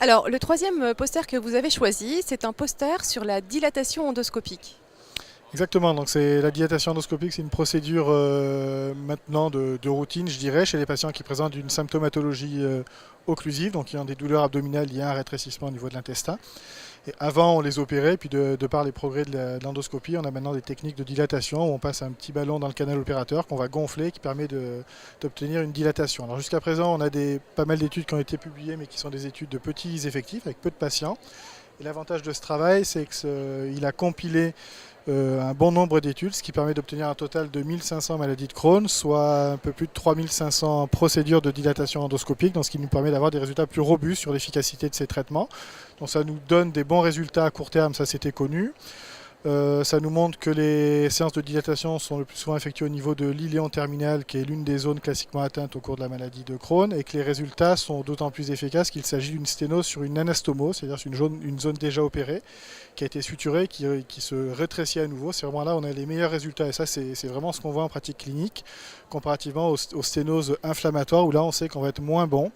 Alors, le troisième poster que vous avez choisi, c'est un poster sur la dilatation endoscopique. Exactement, donc c'est la dilatation endoscopique, c'est une procédure maintenant de routine, je dirais, chez les patients qui présentent une symptomatologie occlusive, donc qui ont des douleurs abdominales liées à un rétrécissement au niveau de l'intestin. Et avant, on les opérait, puis de par les progrès de l'endoscopie, on a maintenant des techniques de dilatation où on passe un petit ballon dans le canal opérateur qu'on va gonfler, qui permet d'obtenir une dilatation. Alors jusqu'à présent, on a pas mal d'études qui ont été publiées, mais qui sont des études de petits effectifs, avec peu de patients. Et l'avantage de ce travail, c'est qu'il a compilé un bon nombre d'études, ce qui permet d'obtenir un total de 1500 maladies de Crohn, soit un peu plus de 3500 procédures de dilatation endoscopique, donc ce qui nous permet d'avoir des résultats plus robustes sur l'efficacité de ces traitements. Donc ça nous donne des bons résultats à court terme, ça c'était connu. Ça nous montre que les séances de dilatation sont le plus souvent effectuées au niveau de l'iléon terminal, qui est l'une des zones classiquement atteintes au cours de la maladie de Crohn, et que les résultats sont d'autant plus efficaces qu'il s'agit d'une sténose sur une anastomose, c'est-à-dire une zone déjà opérée, qui a été suturée, qui se rétrécit à nouveau. C'est vraiment là où on a les meilleurs résultats, et ça c'est vraiment ce qu'on voit en pratique clinique, comparativement aux sténoses inflammatoires, où là on sait qu'on va être moins bon.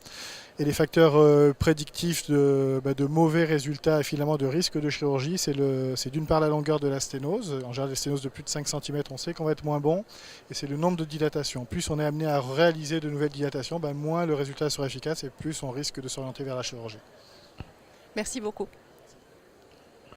Et les facteurs prédictifs de mauvais résultats et finalement de risque de chirurgie, c'est d'une part la longueur de la sténose. En général, les sténoses de plus de 5 cm, on sait qu'on va être moins bon. Et c'est le nombre de dilatations. Plus on est amené à réaliser de nouvelles dilatations, moins le résultat sera efficace et plus on risque de s'orienter vers la chirurgie. Merci beaucoup.